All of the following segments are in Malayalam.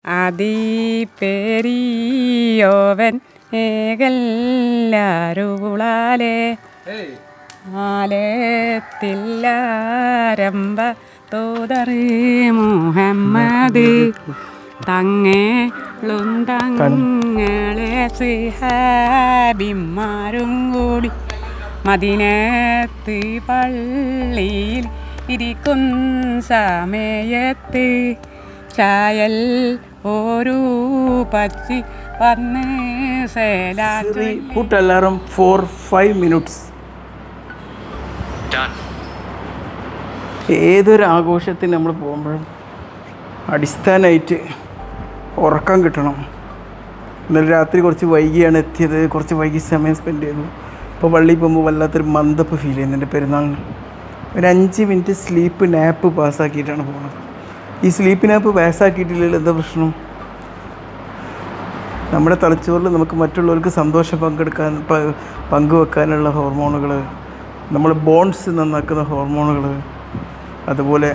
അതിപെരിയോവൻ ഏകല്ലാരുളാലേ ആലത്തില്ലാരംഭ തോതറി മുഹമ്മദ് തങ്ങളെ സിഹാബിമാരും കൂടി മദീനത്ത് പള്ളിയിൽ ഇരിക്കുന്ന സമയത്ത് ചായൽ ഒരു പച്ചി വന്ന് put alarm for 5 minutes. ഏതൊരു ആഘോഷത്തിന് നമ്മൾ പോകുമ്പോഴും അടിസ്ഥാനമായിട്ട് ഉറക്കം കിട്ടണം. ഇന്നലെ രാത്രി കുറച്ച് വൈകിയാണ് എത്തിയത്, കുറച്ച് വൈകി സമയം സ്പെൻഡ് ചെയ്തു. ഇപ്പോൾ പള്ളിയിൽ പോകുമ്പോൾ വല്ലാത്തൊരു മന്ദപ്പ് ഫീൽ ചെയ്യുന്നുണ്ട് പെരുന്നാളിന്. ഒരു 5 മിനിറ്റ് സ്ലീപ്പ് നാപ്പ് പാസ്സാക്കിയിട്ടാണ് പോകുന്നത്. ഈ സ്ലീപ്പ് നാപ്പ് പാസ്സാക്കിയിട്ടില്ലെങ്കിൽ എന്താ പ്രശ്നം? നമ്മുടെ തലച്ചോറിൽ നമുക്ക് മറ്റുള്ളവർക്ക് സന്തോഷം പങ്കുവെക്കാനുള്ള ഹോർമോണുകൾ, നമ്മൾ ബോൺസ് നന്നാക്കുന്ന ഹോർമോണുകൾ, അതുപോലെ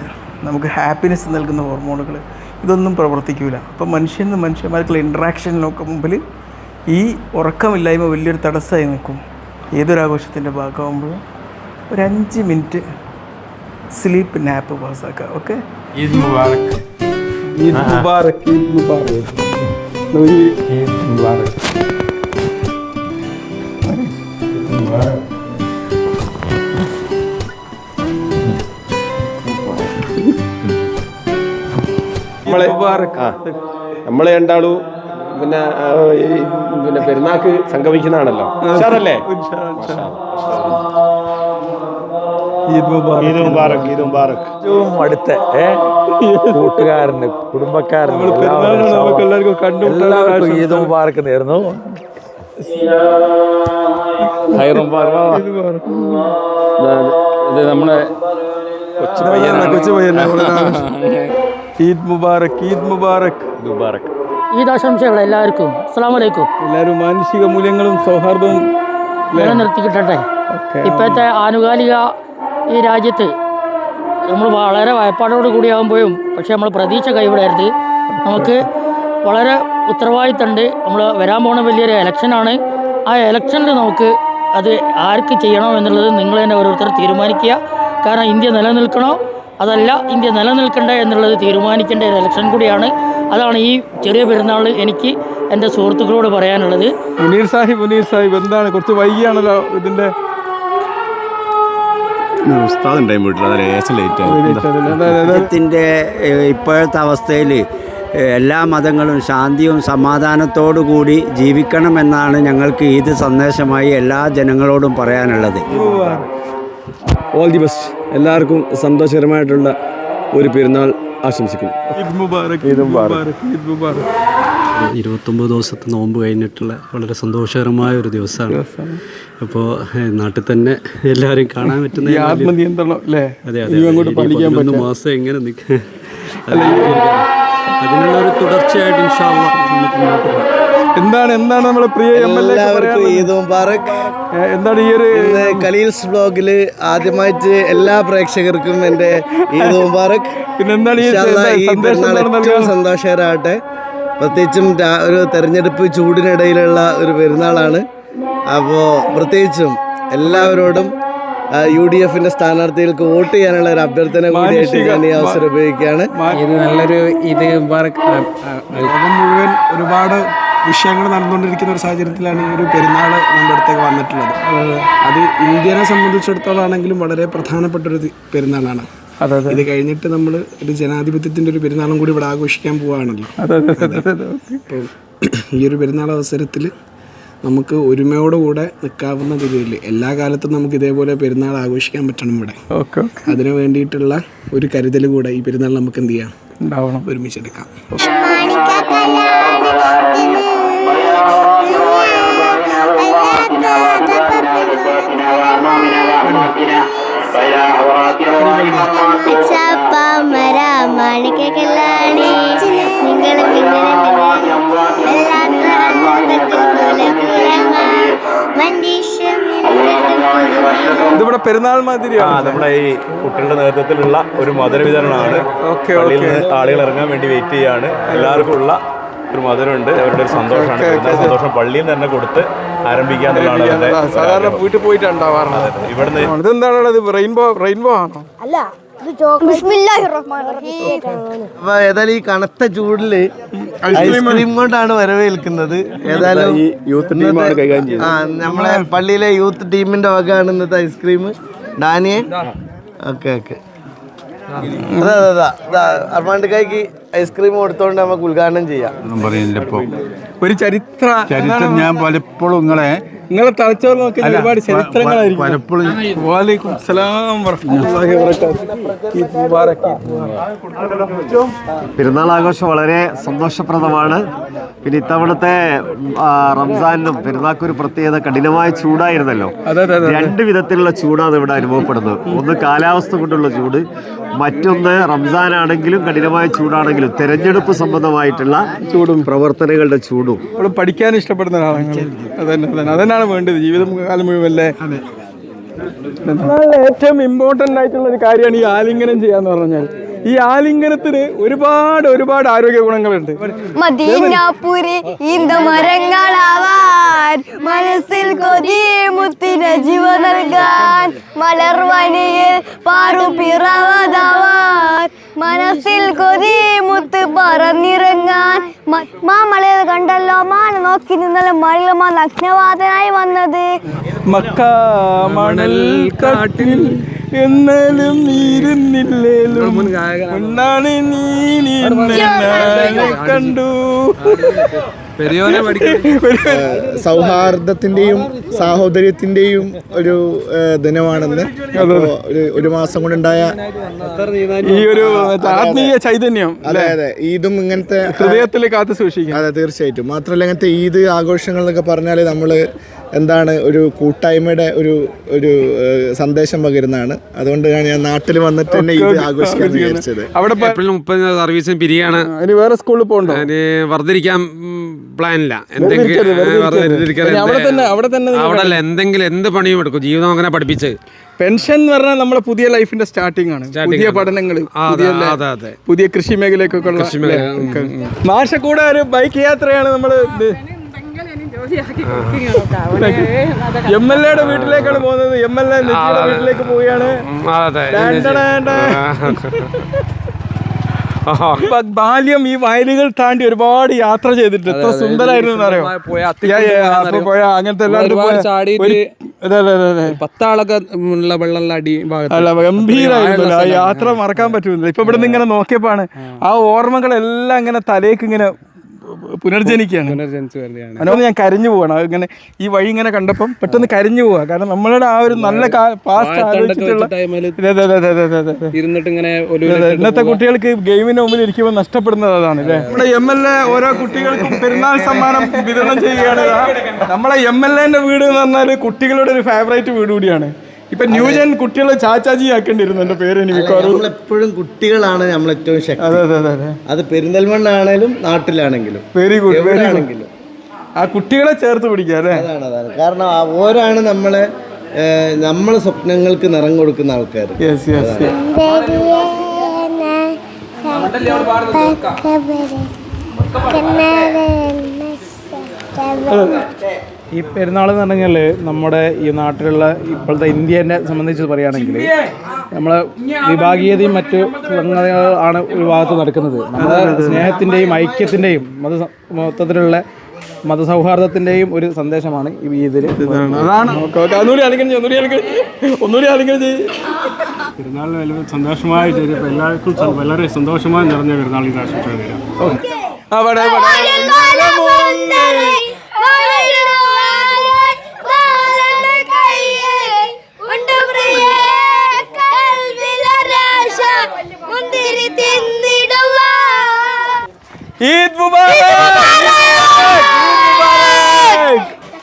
നമുക്ക് ഹാപ്പിനെസ് നൽകുന്ന ഹോർമോണുകൾ, ഇതൊന്നും പ്രവർത്തിക്കില്ല. അപ്പം മനുഷ്യന്മാർക്കുള്ള ഇൻട്രാക്ഷനിലൊക്കെ മുമ്പിൽ ഈ ഉറക്കമില്ലായ്മ വലിയൊരു തടസ്സമായി നിൽക്കും. ഏതൊരാഘോഷത്തിൻ്റെ ഭാഗമാകുമ്പോഴും ഒരു 5 മിനിറ്റ് സ്ലീപ്പ് നാപ്പ് പാസ്സാക്കുക. ഓക്കെ, ഈദ് മുബാറക്. ഈദ് മുബാറക്. ഈദ് മുബാറക്. ഈദ് മുബാറക്. നമ്മളെ രണ്ടാളും പിന്നെ പെരുന്നാക്ക് സംഗമിക്കുന്നതാണല്ലോ. ഉഷാറല്ലേ? ഈദ് മുബാറക്. ഈദ് മുബാറക്. ഈദ് മുബാറക്. ഏറ്റവും അടുത്ത കൂട്ടുകാരന്, കുടുംബക്കാരന് എല്ലാവർക്കും ഈദ് മുബാറക് നേർന്നു. ഇത് നമ്മളെ കൊച്ചു പയ്യനാണ്. ഈദ് മുബാറക്. ഈദ് മുബാറക്. മുബാറക്. ഈദ് ആശംസകൾ എല്ലാവർക്കും. അസ്സലാമു അലൈക്കും. എല്ലാവരും മാനുഷിക മൂല്യങ്ങളും സൗഹാർദ്ദവും നിലനിർത്തി കിട്ടട്ടെ. ഇപ്പോഴത്തെ ആനുകാലിക ഈ രാജ്യത്ത് നമ്മൾ വളരെ വായ്പാടോട് കൂടിയാകുമ്പോഴും പക്ഷേ നമ്മൾ പ്രതീക്ഷ കൈവിടരുത്. നമുക്ക് വളരെ ഉത്തരവാദിത്തമുണ്ട്. നമ്മൾ വരാൻ പോകുന്ന വലിയൊരു ഇലക്ഷനാണ്. ആ ഇലക്ഷനിൽ നമുക്ക് അത് ആർക്ക് ചെയ്യണം എന്നുള്ളത് നിങ്ങൾ തന്നെ ഓരോരുത്തർ തീരുമാനിക്കുക. കാരണം ഇന്ത്യ നിലനിൽക്കണോ അതല്ല ഇന്ത്യ നിലനിൽക്കണ്ടേ എന്നുള്ളത് തീരുമാനിക്കേണ്ട ഒരു ഇലക്ഷൻ കൂടിയാണ്. അതാണ് ഈ ചെറിയ പെരുന്നാൾ എനിക്ക് എൻ്റെ സുഹൃത്തുക്കളോട് പറയാനുള്ളത്. മുനീർ സാഹിബ് എന്താണ് കുറച്ച് വൈകിയാണല്ലോ ഇതിൻ്റെ രാജ്യത്തിൻ്റെ ഇപ്പോഴത്തെ അവസ്ഥയിൽ എല്ലാ മതങ്ങളും ശാന്തിയും സമാധാനത്തോടു കൂടി ജീവിക്കണമെന്നാണ് ഞങ്ങൾക്ക് ഈദ് സന്ദേശമായി എല്ലാ ജനങ്ങളോടും പറയാനുള്ളത്. All the best. എല്ലാവർക്കും സന്തോഷകരമായിട്ടുള്ള ഒരു പെരുന്നാൾ ആശംസിക്കുന്നു. ഈദ് മുബാറക്. ഈദ് മുബാറക്. ഈദ് മുബാറക്. 29 ദിവസത്തെ നോമ്പ് കഴിഞ്ഞിട്ടുള്ള വളരെ സന്തോഷകരമായ ഒരു ദിവസമാണ്. അപ്പോൾ നാട്ടിൽ തന്നെ എല്ലാവരും കാണാൻ പറ്റുന്ന ആത്മനിയന്ത്രണം അല്ലേ? അതെ അതെ. 11 മാസം എങ്ങനെ നിൽക്കുക, അതിനുള്ളൊരു തുടർച്ചയായിട്ട് ഇൻഷാ അല്ലാഹ് നമുക്ക് മുന്നോട്ട് പോകാം. എന്താണ് നമ്മുടെ പ്രിയ എല്ലാവർക്കും ഈദ് മുബാറക്. എന്താണ് ഈ ഒരു ഖലീൽസ് വ്ലോഗിൽ ആദ്യമായിട്ട് എല്ലാ പ്രേക്ഷകർക്കും എൻ്റെ ഈദ് മുബാറക്. പിന്നെ എന്താണ് ഈ ഏറ്റവും സന്തോഷകരമാകട്ടെ. പ്രത്യേകിച്ചും ഒരു തെരഞ്ഞെടുപ്പ് ചൂടിനിടയിലുള്ള ഒരു പെരുന്നാളാണ്. അപ്പോൾ പ്രത്യേകിച്ചും എല്ലാവരോടും UDFന്റെ സ്ഥാനാർത്ഥികൾക്ക് വോട്ട് ചെയ്യാനുള്ള ഒരു അഭ്യർത്ഥന കൂടിയായിട്ട് ഞാൻ ഈ അവസരം ഉപയോഗിക്കുകയാണ്. ഇത് നല്ലൊരു ഈദ് മുബാറക്. മുഴുവൻ ഒരുപാട് വിഷയങ്ങൾ നടന്നുകൊണ്ടിരിക്കുന്ന ഒരു സാഹചര്യത്തിലാണ് ഈ ഒരു പെരുന്നാൾ നമ്മുടെ അടുത്തേക്ക് വന്നിട്ടുള്ളത്. അത് ഇന്ത്യനെ സംബന്ധിച്ചിടത്തോളം ആണെങ്കിലും വളരെ പ്രധാനപ്പെട്ടൊരു പെരുന്നാളാണ്. ഇത് കഴിഞ്ഞിട്ട് നമ്മൾ ഒരു ജനാധിപത്യത്തിൻ്റെ ഒരു പെരുന്നാളും കൂടി ഇവിടെ ആഘോഷിക്കാൻ പോവുകയാണല്ലോ. അപ്പോൾ ഈ ഒരു പെരുന്നാൾ അവസരത്തിൽ നമുക്ക് ഒരുമയോടുകൂടെ നിൽക്കാവുന്ന രീതിയിൽ എല്ലാ കാലത്തും നമുക്ക് ഇതേപോലെ പെരുന്നാൾ ആഘോഷിക്കാൻ പറ്റണം ഇവിടെ. അതിനു വേണ്ടിയിട്ടുള്ള ഒരു കരുതൽ കൂടെ ഈ പെരുന്നാൾ നമുക്ക് എന്ത് ചെയ്യാം, ഒരുമിച്ചെടുക്കാം. ഇതിവിടെ നമ്മുടെ പെരുന്നാൾ മാതിരിയാണ്. നമ്മുടെ ഈ കുട്ടികളുടെ നേതൃത്വത്തിലുള്ള ഒരു മധുര വിതരണമാണ്. പള്ളിയിൽ നിന്ന് ആളുകൾ ഇറങ്ങാൻ വേണ്ടി വെയിറ്റ് ചെയ്യാണ്. എല്ലാവർക്കും ഉള്ള ഒരു മധുരമുണ്ട്. അവരുടെ ഒരു സന്തോഷമാണ്. സന്തോഷം പള്ളിയിൽ നിന്ന് തന്നെ കൊടുത്ത് ആരംഭിക്കാന്നുള്ളതാണ്. സാധാരണ വീട്ടിൽ പോയിട്ടുണ്ടാവാറുണ്ട്. ഇവിടുന്ന് ഇതെന്താണുള്ളത്? റെയിൻബോ ആണോ? അല്ല, അപ്പൊ ഏതായാലും ഈ കനത്ത ചൂടില് ഐസ്ക്രീം കൊണ്ടാണ് വരവേൽക്കുന്നത്. ഏതായാലും നമ്മളെ പള്ളിയിലെ യൂത്ത് ടീമിന്റെ വകയാണ് ഇന്നത്തെ ഐസ്ക്രീം. ഡാനിയെ ഓക്കെ അർമാണ്ട് കൈക്ക് ഐസ്ക്രീം കൊടുത്തോണ്ട് നമുക്ക് ഉദ്ഘാടനം ചെയ്യാം. ഒരു ചരിത്രം ഞാൻ പലപ്പോഴും നിങ്ങളെ തലച്ചോറ് നോക്കി ഒരുപാട് ചരിത്രങ്ങളായിരിക്കും പലപ്പോഴും. വലൈക്കും സലാം വറഹ്മത്തുള്ളാഹി വബറകാതുഹു. പെരുന്നാൾ ആഘോഷം വളരെ സന്തോഷപ്രദമാണ്. പിന്നെ ഇത്തവണത്തെ റംസാനിനും പെരുന്നാൾക്കൊരു പ്രത്യേകത കഠിനമായ ചൂടായിരുന്നല്ലോ. രണ്ട് വിധത്തിലുള്ള ചൂടാണ് ഇവിടെ അനുഭവപ്പെടുന്നത്. ഒന്ന് കാലാവസ്ഥ കൊണ്ടുള്ള ചൂട്, മറ്റൊന്ന് റംസാനാണെങ്കിലും കഠിനമായ ചൂടാണെങ്കിലും തെരഞ്ഞെടുപ്പ് സംബന്ധമായിട്ടുള്ള ചൂടും പ്രവർത്തനങ്ങളുടെ ചൂടും. പഠിക്കാൻ ഇഷ്ടപ്പെടുന്ന ഒരാളാണ്. അതന്നെയാണ് വേണ്ടത് ജീവിതം കാലം മുഴുവല്ലേ. ഏറ്റവും ഇമ്പോർട്ടൻ്റ് ആയിട്ടുള്ള ഒരു കാര്യമാണ് ഈ ആലിംഗനം ചെയ്യാന്ന് പറഞ്ഞാൽ. ഈ ആലിംഗനത്തിന് ഒരുപാട് ആരോഗ്യ ഗുണങ്ങളുണ്ട്. മദീനാപുരി ഈന്തമരങ്ങളാവാൻ, മനസ്സിൽ കൊതി മുത്തിന് ജീവ നൽകാൻ, മലർവനിയിൽ പാറുപിറവതാവാൻ, മനസ്സിൽ കൊതി മുത്ത് പറന്നിറങ്ങാൻ. മാമളയത് കണ്ടല്ലോ, മാന നോക്കി നിന്നല്ലോ മഴലമാ നഗ്നവാദനായി വന്നത്. മക്ക മണൽ കാട്ടിൽ എന്നാലും നീരുന്നില്ലേലും ഒന്നാണ് നീ കണ്ടു. സൗഹാർദ്ദത്തിന്റെയും സാഹോദര്യത്തിന്റെയും ഒരു ദിനമാണെന്ന്. ഒരു മാസം കൊണ്ടുണ്ടായ ഈ ഒരു ആത്മീയ ചൈതന്യം, അതെ ഈദും ഇങ്ങനത്തെ ഹൃദയത്തിൽ കാത്തു സൂക്ഷിക്കും. അതെ, തീർച്ചയായിട്ടും. മാത്രമല്ല ഇങ്ങനത്തെ ഈദ് ആഘോഷങ്ങൾ എന്നൊക്കെ പറഞ്ഞാൽ നമ്മൾ എന്താണ് ഒരു കൂട്ടായ്മയുടെ ഒരു സന്ദേശം പകരുന്നതാണ്. അതുകൊണ്ടാണ് ഞാൻ നാട്ടിൽ വന്നിട്ട് തന്നെ ഈദ് ആഘോഷിക്കാൻ വിചാരിച്ചത്. അവിടെ ഏപ്രിൽ 30 സർവീസും പിരിയാണ്. വേറെ സ്കൂളിൽ പോകണ്ടോ? വെറുതെരിക്കാൻ പ്ലാനില്ല. അവിടെ എന്തെങ്കിലും എന്ത് പണിയും എടുക്കും. ജീവിതം അങ്ങനെ പഠിപ്പിച്ച് പെൻഷൻ എന്ന് പറഞ്ഞാൽ നമ്മുടെ പുതിയ ലൈഫിന്റെ സ്റ്റാർട്ടിംഗ് ആണ്. പുതിയ പഠനങ്ങൾ, പുതിയ കൃഷി മേഖലയ്ക്കൊക്കെ ഉള്ള. മാഷ കൂടെ ഒരു ബൈക്ക് യാത്രയാണ് നമ്മൾ. MLA വീട്ടിലേക്കാണ് പോകുന്നത്. MLA വീട്ടിലേക്ക് പോവുകയാണ്. ബാല്യം ഈ വയലുകൾ താണ്ടി ഒരുപാട് യാത്ര ചെയ്തിട്ട് എത്ര സുന്ദരായിരുന്നു എന്നറിയോ. പോയ അങ്ങനത്തെ പത്താളൊക്കെ ഉള്ള വെള്ളം അടി ഗംഭീരായിരുന്നു. ആ യാത്ര മറക്കാൻ പറ്റുന്നില്ല. ഇപ്പൊ ഇവിടെ നിന്ന് ഇങ്ങനെ നോക്കിയപ്പോഴാണ് ആ ഓർമ്മകളെല്ലാം ഇങ്ങനെ തലേക്ക് ഇങ്ങനെ പുനർജനിക്കുകയാണ്. അതുകൊണ്ട് ഞാൻ കരഞ്ഞു പോവാണ്. ഇങ്ങനെ ഈ വഴി ഇങ്ങനെ കണ്ടപ്പം പെട്ടെന്ന് കരഞ്ഞു പോവാ. കാരണം നമ്മളുടെ ആ ഒരു നല്ല പാസ്റ്റ് ആലോചിച്ചിട്ടുള്ള ഇന്നത്തെ കുട്ടികൾക്ക് ഗെയിമിന് മുമ്പിൽ ഇരിക്കുമ്പോൾ നഷ്ടപ്പെടുന്നത് അതാണ് അല്ലേ. നമ്മുടെ MLA ഓരോ കുട്ടികൾക്കും പെരുന്നാൾ സമ്മാനം വിതരണം ചെയ്യുകയാണ്. നമ്മളെ MLA വീട് എന്ന് പറഞ്ഞാൽ കുട്ടികളുടെ ഒരു ഫേവറേറ്റ് വീട് കൂടിയാണ്. ഇപ്പൊ ന്യൂജൻ കുട്ടികളെ ചാച്ചാജി ആക്കേണ്ടിയിരുന്നു. എന്റെ പേര് എപ്പോഴും കുട്ടികളാണ് നമ്മൾ ഏറ്റവും ശക്തി. അത് പെരിന്തൽമണ്ണ ആണെങ്കിലും നാട്ടിലാണെങ്കിലും വെരി ഗുഡ് ആ കുട്ടികളെ ചേർത്ത് പിടിക്കുക അല്ലേ. അതാണ് കാരണം ഓരാണ് നമ്മളെ സ്വപ്നങ്ങൾക്ക് നിറം കൊടുക്കുന്ന ആൾക്കാർ. ഈ പെരുന്നാൾ എന്ന് പറഞ്ഞാൽ നമ്മുടെ ഈ നാട്ടിലുള്ള ഇപ്പോഴത്തെ ഇന്ത്യനെ സംബന്ധിച്ച് പറയുകയാണെങ്കിൽ നമ്മളെ വിഭാഗീയതയും മറ്റ് ആണ് ഒരു ഭാഗത്ത് നടക്കുന്നത്. നമ്മുടെ സ്നേഹത്തിൻ്റെയും ഐക്യത്തിൻ്റെയും മൊത്തത്തിലുള്ള മതസൗഹാർദ്ദത്തിൻ്റെയും ഒരു സന്ദേശമാണ് ഈ ഇതിൽ. പെരുന്നാൾ സന്തോഷമായിട്ട് എല്ലാവർക്കും വളരെ സന്തോഷമായി നിറഞ്ഞ പെരുന്നാൾ ഈദ് മുബാരക്.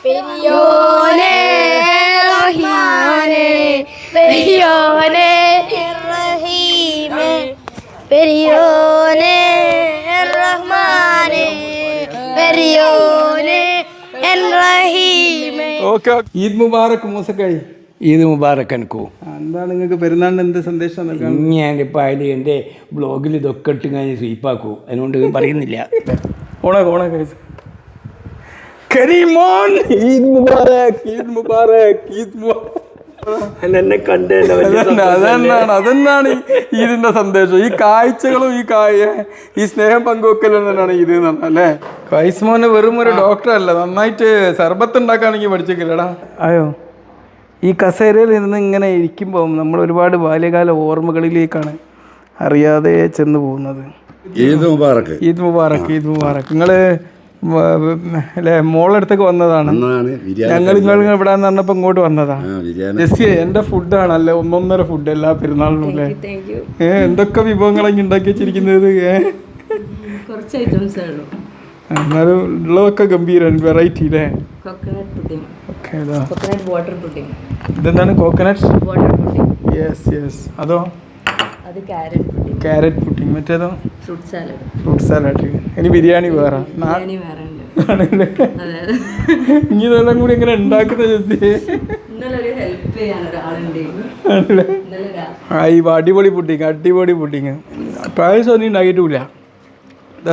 പെരിയോനെ റഹീമാനെ, പെരിയോനെ റഹീമേ, പെരിയോനെ റഹ്മാനെ, പെരിയോനെ റഹീമേ. ഓക്കെ, ഈദ് മുബാരക് മൂസക്കായി. ഈദ് മുബാറക്ക് എനിക്കോ. എന്താണ് നിങ്ങൾക്ക് പെരുന്നാളിന് എന്ത് സന്ദേശം നൽകാൻ? ഞാനിപ്പോൾ അതിൽ എൻ്റെ ബ്ലോഗിൽ ഇതൊക്കെ ഇട്ട് ഞാൻ സ്വീപ്പാക്കൂ, അതുകൊണ്ട് പറയുന്നില്ല. കരീമോൻ ഈദ് മുബാറക്, ഈദ് മുബാറക്, ഈദ് മുബാറക്. അതെന്നാണ് ഇതിന്റെ സന്ദേശം. ഈ കാഴ്ചകളും ഈ സ്നേഹം പങ്കുവെക്കലും തന്നെയാണ് ഇത് എന്ന് പറഞ്ഞാൽ അല്ലേ. കൈസ്മോന് വെറും ഒരു ഡോക്ടറല്ല, നന്നായിട്ട് സർബത്ത് ഉണ്ടാക്കാണെങ്കിൽ പഠിച്ചേക്കില്ലടാ. അയ്യോ, ഈ കസേരയിൽ നിന്ന് ഇങ്ങനെ ഇരിക്കുമ്പോൾ നമ്മൾ ഒരുപാട് ബാല്യകാല ഓർമ്മകളിലേക്കാണ് അറിയാതെ ചെന്ന് പോകുന്നത്. ഈദ് മുബാറക്ക്, ഈദ് മുബാറക്ക്, ഈദ് മുബാറക്ക്. നിങ്ങൾ അല്ലേ മോളടുത്തേക്ക് വന്നതാണ്. ഞങ്ങൾ ഇവിടെ നിന്ന് പറഞ്ഞപ്പോൾ ഇങ്ങോട്ട് വന്നതാ. ജെസ്സി, എൻ്റെ ഫുഡാണ് അല്ലേ ഒന്നൊന്നര ഫുഡ് എല്ലാ പെരുന്നാളിനും അല്ലേ. എന്തൊക്കെ വിഭവങ്ങളൊക്കെ ഉണ്ടാക്കി വെച്ചിരിക്കുന്നത്. എന്നാലും ഉള്ളതൊക്കെ ഗംഭീരമാണ്, വെറൈറ്റി അല്ലേ. ഇതെന്താണ് കോക്കനട്ട്? Yes yes. അതോ ക്യാരറ്റ് പുഡിംഗ്. മറ്റേതോ ഫ്രൂട്ട് സാലഡ്. ഇനി ബിരിയാണി വേറെ ആണല്ലേ. ഇനി ഇതെല്ലാം കൂടി എങ്ങനെ ഉണ്ടാക്കുന്ന ജെസ്സി? അടിപൊളി പുഡിങ്, അടിപൊളി പുഡിങ്. പായസം ഒന്നും ഉണ്ടാക്കിയിട്ടില്ല.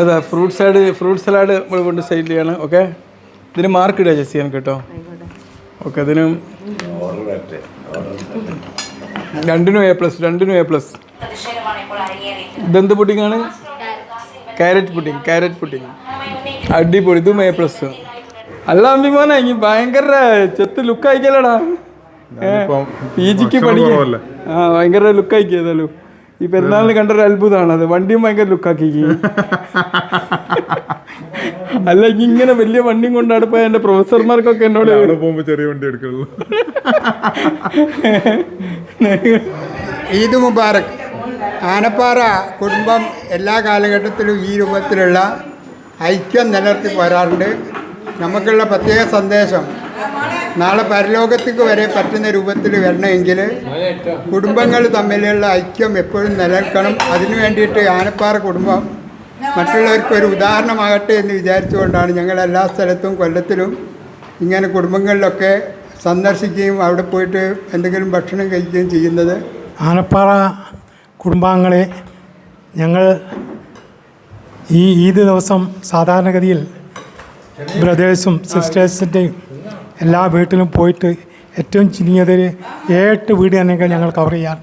അതാ ഫ്രൂട്ട് സലാഡ് നമ്മൾ കൊണ്ട് സൈഡ് ചെയ്യാണ്. ഓക്കെ, ഇതിന് മാർക്ക് ഇടുക ജെസ്സി എനിക്ക് കേട്ടോ. ഓക്കെ, അതിനും രണ്ടിനും A+. ഇതെന്ത് പുഡിങ്ങാണ്? Carrot pudding. അടിപൊളി. ഇതും A+. അല്ല അമ്പിമോനെ, ഇനി ഭയങ്കര ചെത്ത് ലുക്ക് ആയിക്കല്ലടാ. PGക്ക് പഠിക്കാൻ ഭയങ്കര ലുക്ക് ആയിക്കിയതല്ലോ. ഈ പെരുന്നാളിന് കണ്ടൊരു അത്ഭുതമാണത്. വണ്ടിയും ഭയങ്കര ലുക്കാക്കി. അല്ല, ഇങ്ങനെ വലിയ വണ്ടിയും കൊണ്ടാണ് പോയ എൻ്റെ പ്രൊഫസർമാർക്കൊക്കെ എന്നോട് പോകുമ്പോൾ ചെറിയ വണ്ടി എടുക്കുള്ളൂ. ഈദ് മുബാറക്. ആനപ്പാറ കുടുംബം എല്ലാ കാലഘട്ടത്തിലും ഈ രൂപത്തിലുള്ള ഐക്യം നിലനിർത്തി പോരാറുണ്ട്. നമുക്കുള്ള പ്രത്യേക സന്ദേശം, നാളെ പരലോകത്തേക്ക് വരെ പറ്റുന്ന രൂപത്തിൽ വരണമെങ്കിൽ കുടുംബങ്ങൾ തമ്മിലുള്ള ഐക്യം എപ്പോഴും നിലനിൽക്കണം. അതിനു വേണ്ടിയിട്ട് ആനപ്പാറ കുടുംബം മറ്റുള്ളവർക്ക് ഒരു ഉദാഹരണമാകട്ടെ എന്ന് വിചാരിച്ചുകൊണ്ടാണ് ഞങ്ങൾ എല്ലാ സ്ഥലത്തും കൊല്ലത്തിലും ഇങ്ങനെ കുടുംബങ്ങളിലൊക്കെ സന്ദർശിക്കുകയും അവിടെ പോയിട്ട് എന്തെങ്കിലും ഭക്ഷണം കഴിക്കുകയും ചെയ്യുന്നത്. ആനപ്പാറ കുടുംബാംഗങ്ങളെ ഞങ്ങൾ ഈ ഈദ് ദിവസം സാധാരണഗതിയിൽ ബ്രദേഴ്സും സിസ്റ്റേഴ്സിൻ്റെയും എല്ലാ വീട്ടിലും പോയിട്ട് ഏറ്റവും ചുരുങ്ങിയതൊരു 7 വീട് തന്നെ ഞങ്ങൾ കവർ ചെയ്യാറ്.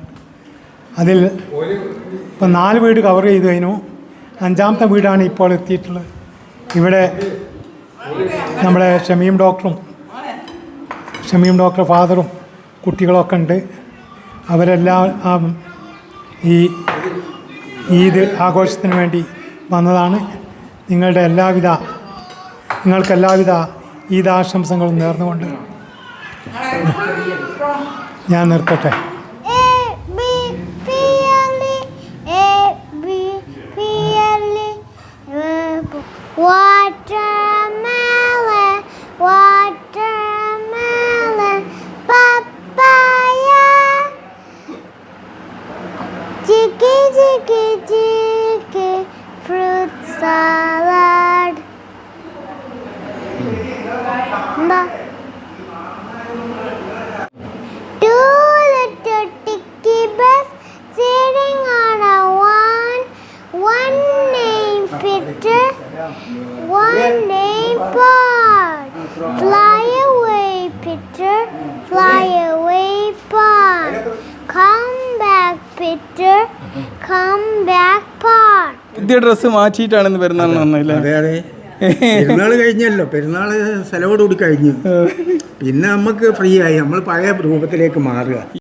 അതിൽ ഇപ്പം 4 വീട് കവർ ചെയ്തു കഴിഞ്ഞു. 5ാമത്തെ വീടാണ് ഇപ്പോൾ എത്തിയിട്ടുള്ളത്. ഇവിടെ നമ്മുടെ ഷമീം ഡോക്ടർ ഫാദറും കുട്ടികളൊക്കെ ഉണ്ട്. അവരെല്ലാം ഈ ഈദ് ആഘോഷത്തിന് വേണ്ടി വന്നതാണ്. നിങ്ങൾക്ക് എല്ലാവിധ ഈദ് ആശംസകളും നേർന്നുകൊണ്ട് ഞാൻ നിർത്തട്ടെ. Watermelon, papaya, chicky, fruit salad. Two little ticky birds sitting on a one name Peter, one name Paul. Fly away, Peter, fly away, Paul. Come back, Peter, come back, Paul. പുതിയ ഡ്രസ്സ് മാറ്റിയിട്ടാണെന്ന് പെരുന്നാൾ വന്നില്ല. പെരുന്നാൾ കഴിഞ്ഞല്ലോ, പെരുന്നാൾ സെലവോടുകൂടി കഴിഞ്ഞു. പിന്നെ നമുക്ക് ഫ്രീ ആയി, നമ്മൾ പഴയ രൂപത്തിലേക്ക് മാറുക.